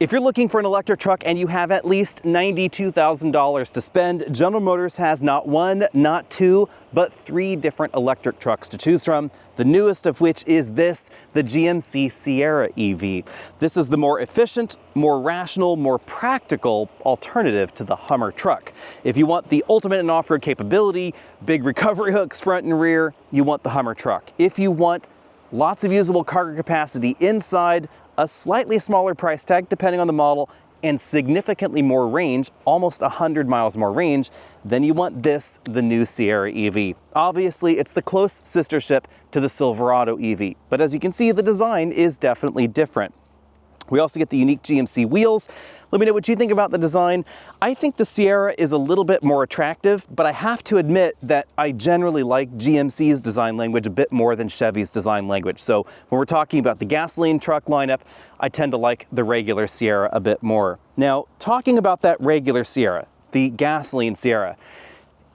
If you're looking for an electric truck and you have at least $92,000 to spend, General Motors has not one, not two, but three different electric trucks to choose from. The newest of which is this, the GMC Sierra EV. This is the more efficient, more rational, more practical alternative to the Hummer truck. If you want the ultimate in off-road capability, big recovery hooks front and rear, you want the Hummer truck. If you want lots of usable cargo capacity inside, a slightly smaller price tag depending on the model, and significantly more range, almost 100 miles more range, then you want this, the new Sierra EV. Obviously, it's the close sister ship to the Silverado EV, but as you can see, the design is definitely different. We also get the unique GMC wheels. Let me know what you think about the design. I think the Sierra is a little bit more attractive, but I have to admit that I generally like GMC's design language a bit more than Chevy's design language. So when we're talking about the gasoline truck lineup, I tend to like the regular Sierra a bit more. Now, talking about that regular Sierra, the gasoline Sierra,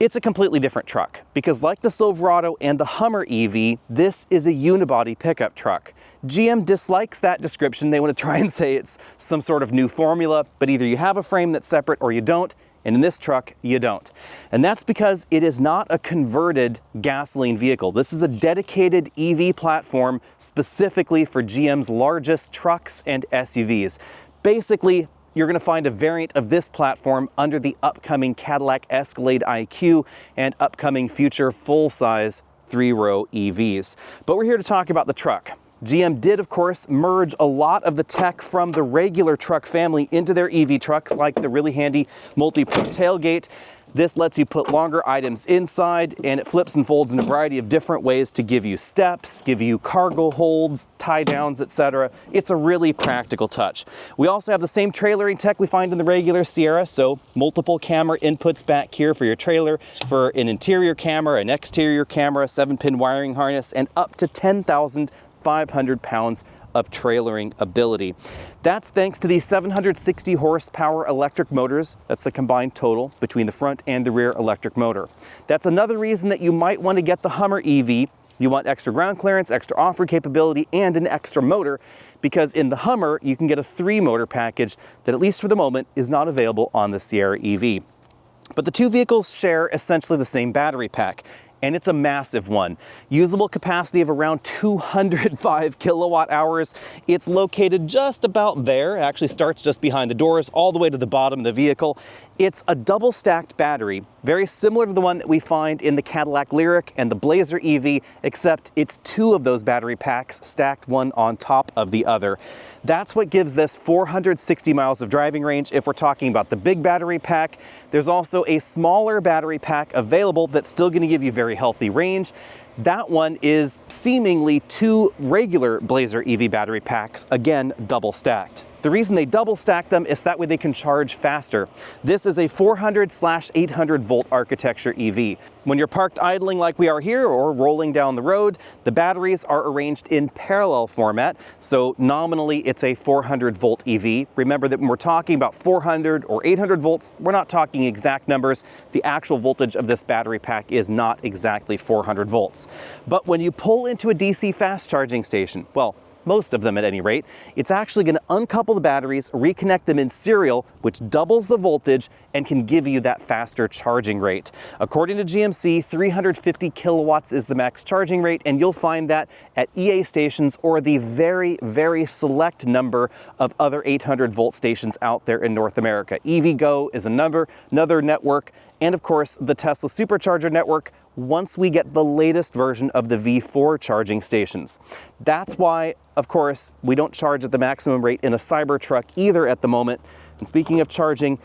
it's a completely different truck because like the Silverado and the Hummer EV, this is a unibody pickup truck. GM dislikes that description. They want to try and say it's some sort of new formula, but either you have a frame that's separate or you don't, and in this truck, you don't. And that's because it is not a converted gasoline vehicle. This is a dedicated EV platform specifically for GM's largest trucks and SUVs. Basically, you're going to find a variant of this platform under the upcoming Cadillac Escalade IQ and upcoming future full-size three-row EVs. But we're here to talk about the truck. GM did, of course, merge a lot of the tech from the regular truck family into their EV trucks, like the really handy multi-port tailgate. This lets you put longer items inside, and it flips and folds in a variety of different ways to give you steps, give you cargo holds, tie downs, etc. It's a really practical touch. We also have the same trailering tech we find in the regular Sierra, so multiple camera inputs back here for your trailer, for an interior camera, an exterior camera, 7-pin wiring harness, and up to 10,500 pounds of trailering ability. That's thanks to the 760 horsepower electric motors. That's the combined total between the front and the rear electric motor. That's another reason that you might want to get the Hummer EV. You want extra ground clearance, extra off-road capability, and an extra motor, because in the Hummer, you can get a 3-motor package that, at least for the moment, is not available on the Sierra EV. But the two vehicles share essentially the same battery pack, and it's a massive one. Usable capacity of around 205 kilowatt hours. It's located just about there. It actually starts just behind the doors, all the way to the bottom of the vehicle. It's a double stacked battery, very similar to the one that we find in the Cadillac Lyriq and the Blazer EV, except it's 2 of those battery packs stacked one on top of the other. That's what gives this 460 miles of driving range if we're talking about the big battery pack. There's also a smaller battery pack available that's still going to give you very healthy range. That one is seemingly 2 regular Blazer EV battery packs, again, double stacked. The reason they double stack them is that way they can charge faster. This is a 400/800 volt architecture EV. When you're parked idling like we are here or rolling down the road, the batteries are arranged in parallel format. So nominally it's a 400 volt EV. Remember that when we're talking about 400 or 800 volts, we're not talking exact numbers. The actual voltage of this battery pack is not exactly 400 volts. But when you pull into a DC fast charging station, well, most of them at any rate, it's actually going to uncouple the batteries, reconnect them in serial, which doubles the voltage and can give you that faster charging rate. According to GMC, 350 kilowatts is the max charging rate, and you'll find that at EA stations or the very, very select number of other 800 volt stations out there in North America. EVgo is another network, and of course the Tesla Supercharger network once we get the latest version of the V4 charging stations. That's why, of course, we don't charge at the maximum rate in a Cybertruck either at the moment. And speaking of charging,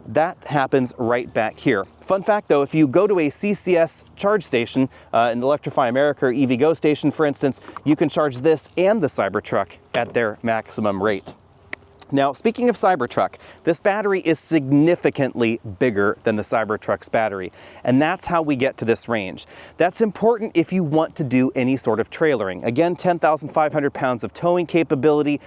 that happens right back here. Fun fact though, if you go to a CCS charge station, an Electrify America or EVgo station for instance, you can charge this and the Cybertruck at their maximum rate. Now, speaking of Cybertruck, this battery is significantly bigger than the Cybertruck's battery, and that's how we get to this range. That's important if you want to do any sort of trailering. Again, 10,500 pounds of towing capability,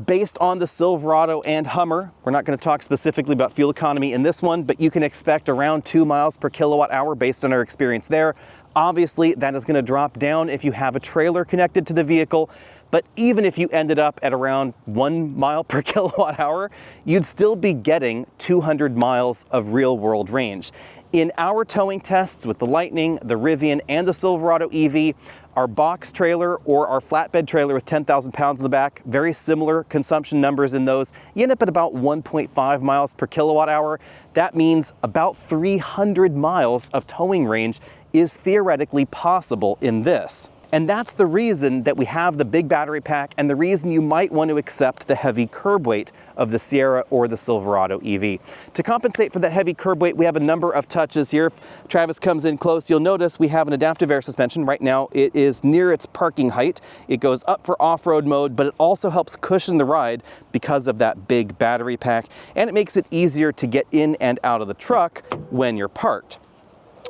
based on the Silverado and Hummer. We're not going to talk specifically about fuel economy in this one, but you can expect around 2 miles per kilowatt hour based on our experience there. Obviously, that is going to drop down if you have a trailer connected to the vehicle, but even if you ended up at around 1 mile per kilowatt hour, you'd still be getting 200 miles of real-world range. In our towing tests with the Lightning, the Rivian, and the Silverado EV, our box trailer or our flatbed trailer with 10,000 pounds in the back, very similar consumption numbers in those. You end up at about 1.5 miles per kilowatt hour. That means about 300 miles of towing range is theoretically possible in this. And that's the reason that we have the big battery pack and the reason you might want to accept the heavy curb weight of the Sierra or the Silverado EV. To compensate for that heavy curb weight, we have a number of touches here. If Travis comes in close, you'll notice we have an adaptive air suspension. Right now, it is near its parking height. It goes up for off-road mode, but it also helps cushion the ride because of that big battery pack, and it makes it easier to get in and out of the truck when you're parked.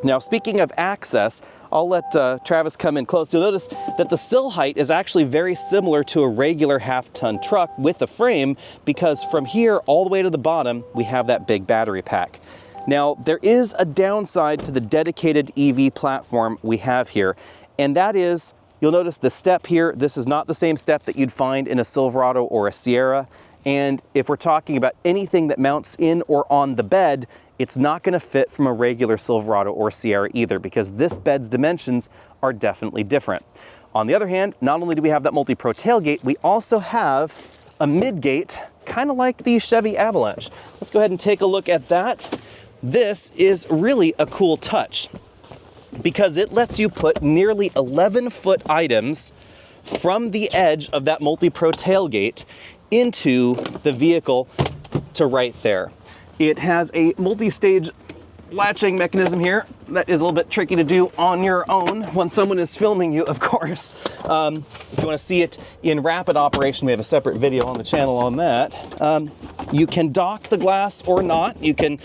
Now, speaking of access, I'll let Travis come in close. You'll notice that the sill height is actually very similar to a regular half-ton truck with the frame, because from here all the way to the bottom, we have that big battery pack. Now, there is a downside to the dedicated EV platform we have here, and that is, you'll notice the step here, this is not the same step that you'd find in a Silverado or a Sierra. And if we're talking about anything that mounts in or on the bed, it's not going to fit from a regular Silverado or Sierra either, because this bed's dimensions are definitely different. On the other hand, not only do we have that multi-pro tailgate, we also have a mid-gate, kind of like the Chevy Avalanche. Let's go ahead and take a look at that. This is really a cool touch because it lets you put nearly 11-foot items from the edge of that multi-pro tailgate into the vehicle to right there. It has a multi-stage latching mechanism here that is a little bit tricky to do on your own when someone is filming you, of course. If you want to see it in rapid operation, we have a separate video on the channel on that. You can dock the glass or not. You can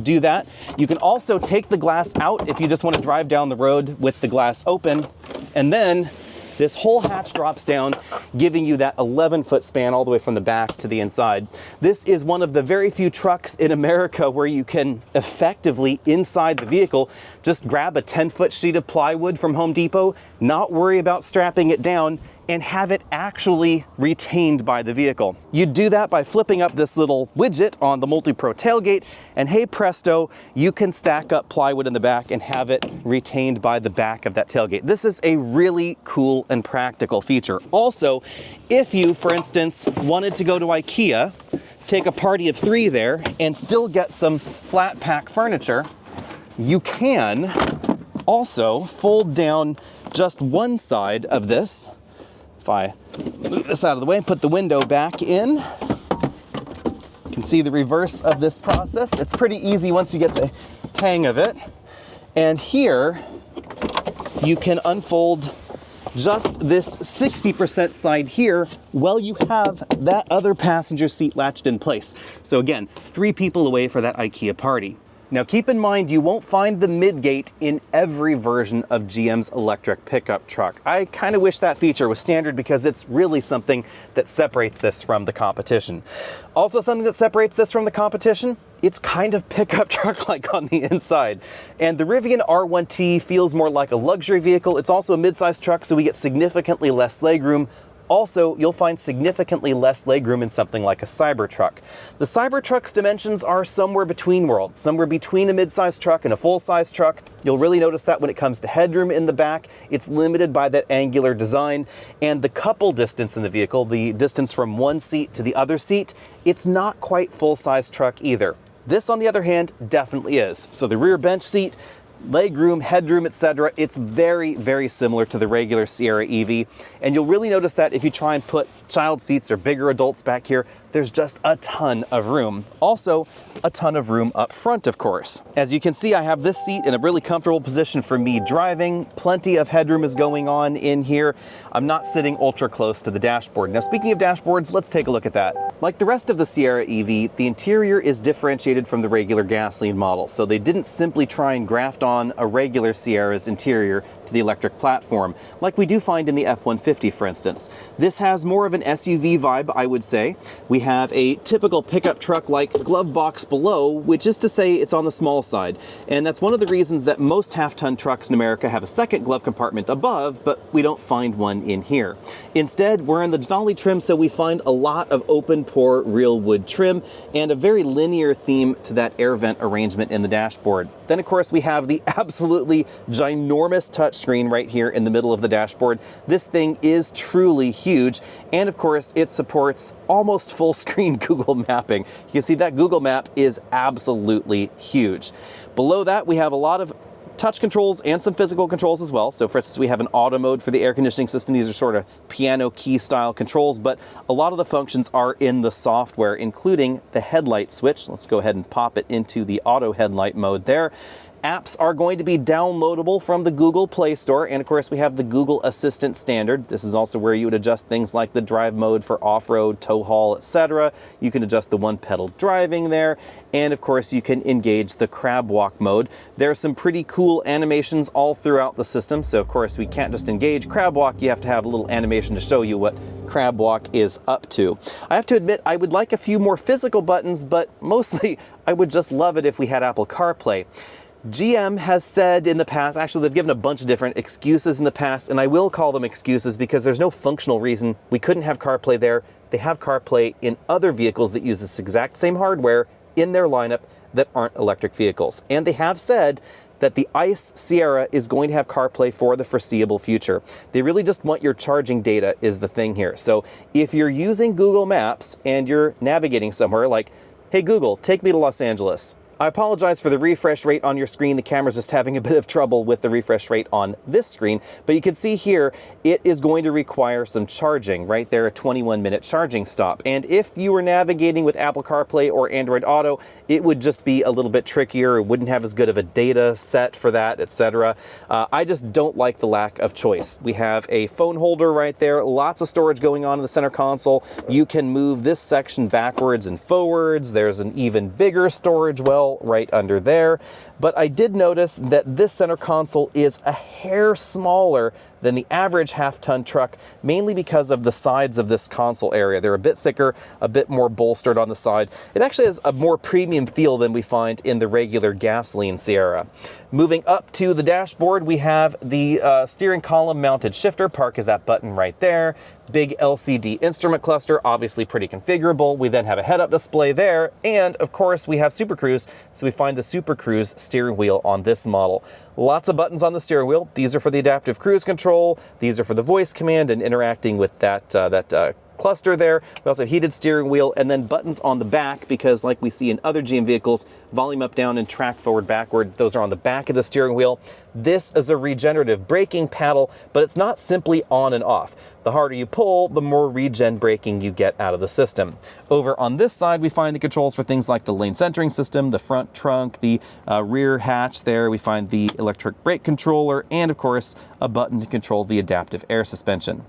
do that. You can also take the glass out if you just want to drive down the road with the glass open, and then this whole hatch drops down, giving you that 11-foot span all the way from the back to the inside. This is one of the very few trucks in America where you can effectively, inside the vehicle, just grab a 10-foot sheet of plywood from Home Depot, not worry about strapping it down, and have it actually retained by the vehicle. You do that by flipping up this little widget on the multi-pro tailgate, and hey presto, you can stack up plywood in the back and have it retained by the back of that tailgate. This is a really cool and practical feature. Also, if you, for instance, wanted to go to IKEA, take a party of 3 there, and still get some flat pack furniture, you can also fold down just one side of this. If I move this out of the way and put the window back in, you can see the reverse of this process. It's pretty easy once you get the hang of it. And here, you can unfold just this 60% side here while you have that other passenger seat latched in place. So again, 3 people away for that IKEA party. Now keep in mind, you won't find the mid-gate in every version of GM's electric pickup truck. I kind of wish that feature was standard because it's really something that separates this from the competition. Also something that separates this from the competition, it's kind of pickup truck-like on the inside. And the Rivian R1T feels more like a luxury vehicle. It's also a mid-sized truck, so we get significantly less legroom. Also, you'll find significantly less legroom in something like a Cybertruck. The Cybertruck's dimensions are somewhere between worlds, somewhere between a mid-sized truck and a full-size truck. You'll really notice that when it comes to headroom in the back, it's limited by that angular design, and the couple distance in the vehicle, the distance from one seat to the other seat, it's not quite full-size truck either. This, on the other hand, definitely is. So the rear bench seat, legroom, headroom, etc. It's very, very similar to the regular Sierra EV. And you'll really notice that if you try and put child seats or bigger adults back here, there's just a ton of room. Also, a ton of room up front, of course. As you can see, I have this seat in a really comfortable position for me driving. Plenty of headroom is going on in here. I'm not sitting ultra close to the dashboard. Now, speaking of dashboards, let's take a look at that. Like the rest of the Sierra EV, the interior is differentiated from the regular gasoline model. So they didn't simply try and graft on a regular Sierra's interior to the electric platform, like we do find in the F-150, for instance. This has more of an SUV vibe, I would say. We have a typical pickup truck-like glove box below, which is to say it's on the small side. And that's one of the reasons that most half-ton trucks in America have a second glove compartment above, but we don't find one in here. Instead, we're in the Denali trim, so we find a lot of open pore real wood trim and a very linear theme to that air vent arrangement in the dashboard. Then of course we have the absolutely ginormous touchscreen right here in the middle of the dashboard. This thing is truly huge, and of course it supports almost full screen Google mapping. You can see that Google map is absolutely huge. Below that we have a lot of touch controls and some physical controls as well. So for instance, we have an auto mode for the air conditioning system. These are sort of piano key style controls, but a lot of the functions are in the software, including the headlight switch. Let's go ahead and pop it into the auto headlight mode there. Apps are going to be downloadable from the Google Play Store, and of course we have the Google Assistant standard. This is also where you would adjust things like the drive mode for off-road, tow haul, etc. You can adjust the one-pedal driving there, and of course you can engage the crab walk mode. There are some pretty cool animations all throughout the system, so of course we can't just engage crab walk, you have to have a little animation to show you what crab walk is up to. I have to admit, I would like a few more physical buttons, but mostly I would just love it if we had Apple CarPlay. GM has said in the past, actually they've given a bunch of different excuses in the past, and I will call them excuses because there's no functional reason we couldn't have CarPlay there. They have CarPlay in other vehicles that use this exact same hardware in their lineup that aren't electric vehicles. And they have said that the ICE Sierra is going to have CarPlay for the foreseeable future. They really just want your charging data is the thing here. So if you're using Google Maps and you're navigating somewhere like, hey Google, take me to Los Angeles. I apologize for the refresh rate on your screen. The camera's just having a bit of trouble with the refresh rate on this screen, but you can see here, it is going to require some charging. Right there, a 21-minute charging stop. And if you were navigating with Apple CarPlay or Android Auto, it would just be a little bit trickier. It wouldn't have as good of a data set for that, etc. I just don't like the lack of choice. We have a phone holder right there, lots of storage going on in the center console. You can move this section backwards and forwards. There's an even bigger storage well right under there, but I did notice that this center console is a hair smaller than the average half-ton truck, mainly because of the sides of this console area. They're a bit thicker, a bit more bolstered on the side. It actually has a more premium feel than we find in the regular gasoline Sierra. Moving up to the dashboard, we have the steering column mounted shifter. Park is that button right there. Big LCD instrument cluster, obviously pretty configurable. We then have a head-up display there, and of course we have Super Cruise, so we find the Super Cruise steering wheel on this model. Lots of buttons on the steering wheel. These are for the adaptive cruise control. These are for the voice command and interacting with that cluster there. We also have heated steering wheel, and then buttons on the back because, like we see in other GM vehicles, volume up, down, and track forward, backward, those are on the back of the steering wheel. This is a regenerative braking paddle, but it's not simply on and off. The harder you pull, the more regen braking you get out of the system. Over on this side, we find the controls for things like the lane centering system, the front trunk, the rear hatch there. We find the electric brake controller, and of course, a button to control the adaptive air suspension.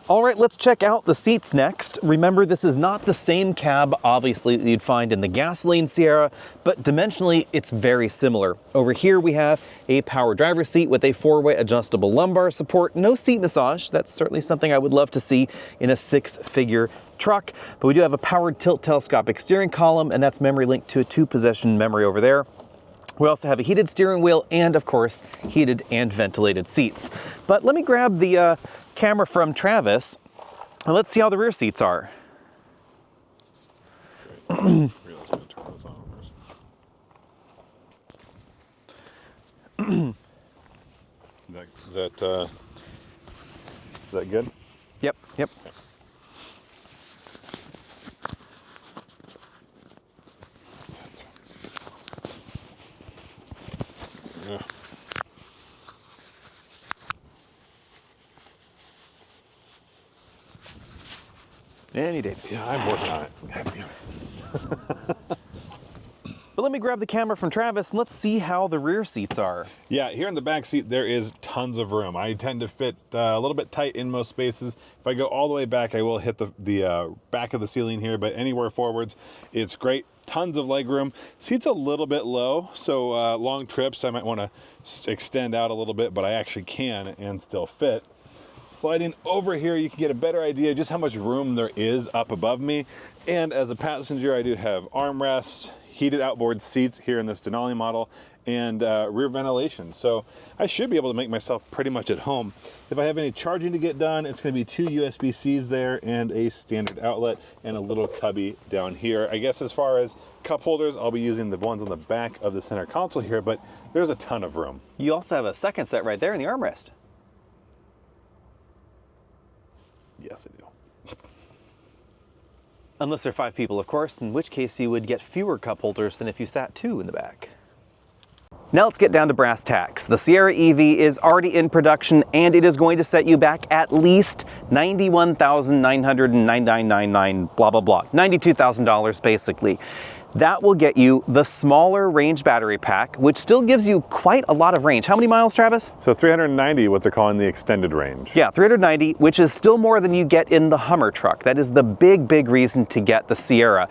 All right, let's check out the seats next. Remember, this is not the same cab, obviously, that you'd find in the gasoline Sierra, but dimensionally, it's very similar. Over here, we have a power driver's seat with a 4-way adjustable lumbar support. No seat massage. That's certainly something I would love to see in a 6-figure truck, but we do have a powered tilt telescopic steering column, and that's memory linked to a 2-position memory over there. We also have a heated steering wheel and, of course, heated and ventilated seats. But let me grab the camera from Travis, and let's see how the rear seats are. Is that good? Yep. Yeah. Any day. Yeah, I'm working on it. But let me grab the camera from Travis and let's see how the rear seats are. Yeah, here in the back seat, there is tons of room. I tend to fit a little bit tight in most spaces. If I go all the way back, I will hit the back of the ceiling here, but anywhere forwards, it's great. Tons of leg room. Seat's a little bit low, so long trips, I might want to extend out a little bit, but I actually can and still fit. Sliding over here, you can get a better idea just how much room there is up above me. And as a passenger, I do have armrests, heated outboard seats here in this Denali model, and rear ventilation. So I should be able to make myself pretty much at home. If I have any charging to get done, it's gonna be 2 USB-Cs there and a standard outlet and a little cubby down here. I guess as far as cup holders, I'll be using the ones on the back of the center console here, but there's a ton of room. You also have a second set right there in the armrest. Yes, I do. Unless there are 5 people, of course, in which case you would get fewer cup holders than if you sat 2 in the back. Now let's get down to brass tacks. The Sierra EV is already in production and it is going to set you back at least $91,999, blah, blah, blah. $92,000 basically. That will get you the smaller range battery pack, which still gives you quite a lot of range. How many miles, Travis? So 390, what they're calling the extended range. Yeah, 390, which is still more than you get in the Hummer truck. That is the big reason to get the Sierra.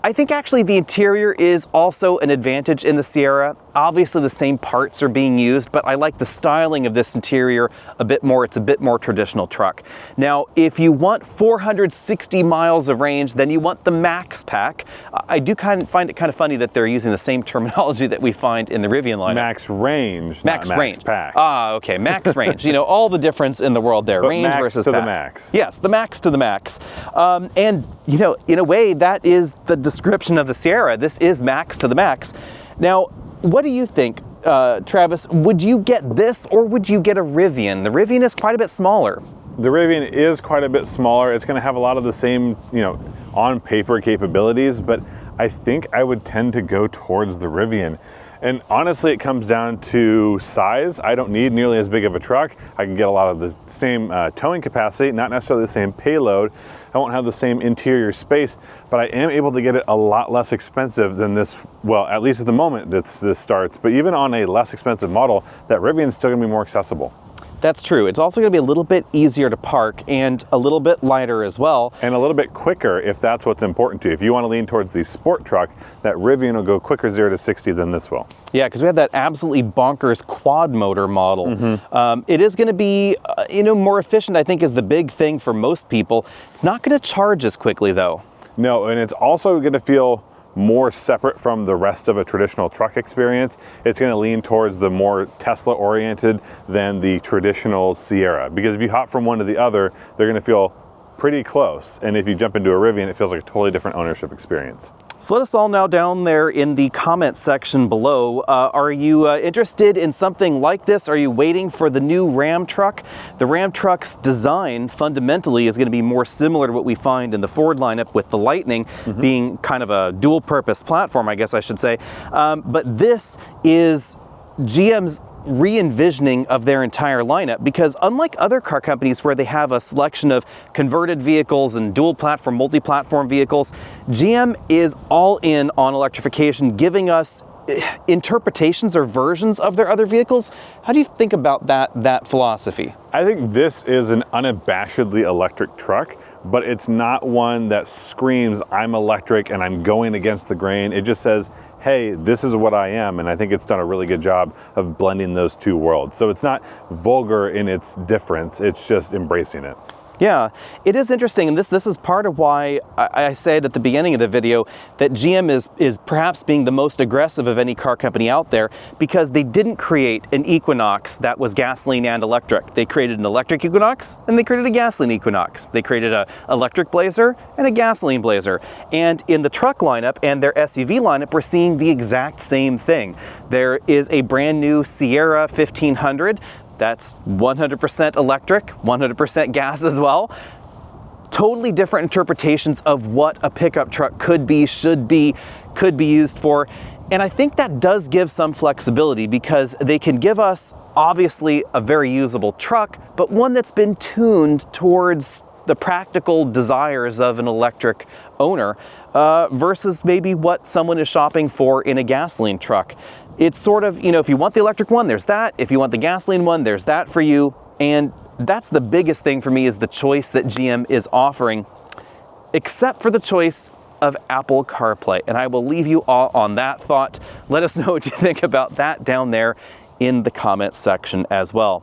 I think actually the interior is also an advantage in the Sierra. Obviously the same parts are being used, but I like the styling of this interior a bit more. It's a bit more traditional truck. Now, if you want 460 miles of range, then you want the Max pack. I do find it kind of funny that they're using the same terminology that we find in the Rivian lineup. Max range, not Max pack. Ah, okay, Max range. You know, all the difference in the world there. But range max versus to pack. the max. Yes, the Max to the max. And, you know, in a way, that is the description of the Sierra. This is Max to the max. Now, what do you think, Travis? Would you get this or would you get a Rivian? The Rivian is quite a bit smaller. The Rivian is quite a bit smaller. It's going to have a lot of the same, you know, on paper capabilities, but I think I would tend to go towards the Rivian. And honestly, it comes down to size. I don't need nearly as big of a truck. I can get a lot of the same towing capacity, not necessarily the same payload. I won't have the same interior space, but I am able to get it a lot less expensive than this, well, at least at the moment that this starts. But even on a less expensive model, that Rivian is still gonna be more accessible. That's true. It's also going to be a little bit easier to park and a little bit lighter as well. And a little bit quicker if that's what's important to you. If you want to lean towards the sport truck, that Rivian will go quicker 0 to 60 than this will. Yeah, because we have that absolutely bonkers quad motor model. Mm-hmm. It is going to be, you know, more efficient, I think, is the big thing for most people. It's not going to charge as quickly, though. No, and it's also going to feel more separate from the rest of a traditional truck experience. It's going to lean towards the more Tesla oriented than the traditional Sierra, because if you hop from one to the other, they're going to feel pretty close. And if you jump into a Rivian, it feels like a totally different ownership experience. So let us all know down there in the comment section below, are you interested in something like this? Are you waiting for the new Ram truck? The Ram truck's design fundamentally is going to be more similar to what we find in the Ford lineup, with the Lightning being kind of a dual purpose platform, I guess I should say. But this is GM's re-envisioning of their entire lineup, because unlike other car companies where they have a selection of converted vehicles and dual platform, multi-platform vehicles, GM is all in on electrification, giving us interpretations or versions of their other vehicles. How do you think about that philosophy? I think this is an unabashedly electric truck, but it's not one that screams, I'm electric and I'm going against the grain. It just says, hey, this is what I am. And I think it's done a really good job of blending those two worlds. So it's not vulgar in its difference, it's just embracing it. Yeah, it is interesting, and this is part of why I said at the beginning of the video that GM is perhaps being the most aggressive of any car company out there, because they didn't create an Equinox that was gasoline and electric. They created an electric Equinox and they created a gasoline Equinox. They created an electric Blazer and a gasoline Blazer. And in the truck lineup and their SUV lineup, we're seeing the exact same thing. There is a brand new Sierra 1500 that's 100% electric, 100% gas as well. Totally different interpretations of what a pickup truck could be, should be, could be used for. And I think that does give some flexibility, because they can give us obviously a very usable truck, but one that's been tuned towards, the practical desires of an electric owner versus maybe what someone is shopping for in a gasoline truck. It's sort of, you know, if you want the electric one, there's that. If you want the gasoline one, there's that for you. And that's the biggest thing for me, is the choice that GM is offering, except for the choice of Apple CarPlay. And I will leave you all on that thought. Let us know what you think about that down there in the comments section as well.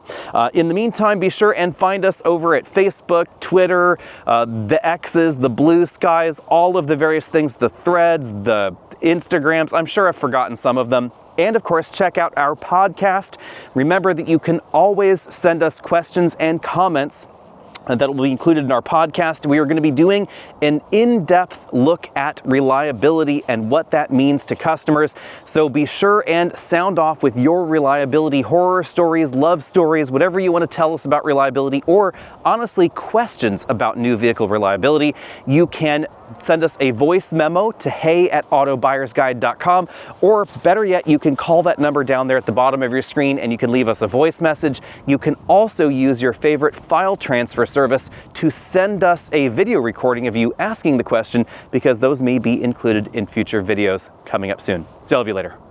In the meantime, be sure and find us over at Facebook, Twitter, the X's, the Blue Skies, all of the various things, the Threads, the Instagrams. I'm sure I've forgotten some of them. And of course, check out our podcast. Remember that you can always send us questions and comments that will be included in our podcast. We are going to be doing an in-depth look at reliability and what that means to customers. So be sure and sound off with your reliability horror stories, love stories, whatever you want to tell us about reliability, or honestly questions about new vehicle reliability. You can send us a voice memo to hey@autobuyersguide.com, or better yet, you can call that number down there at the bottom of your screen and you can leave us a voice message. You can also use your favorite file transfer service to send us a video recording of you asking the question, because those may be included in future videos coming up soon. See all of you later.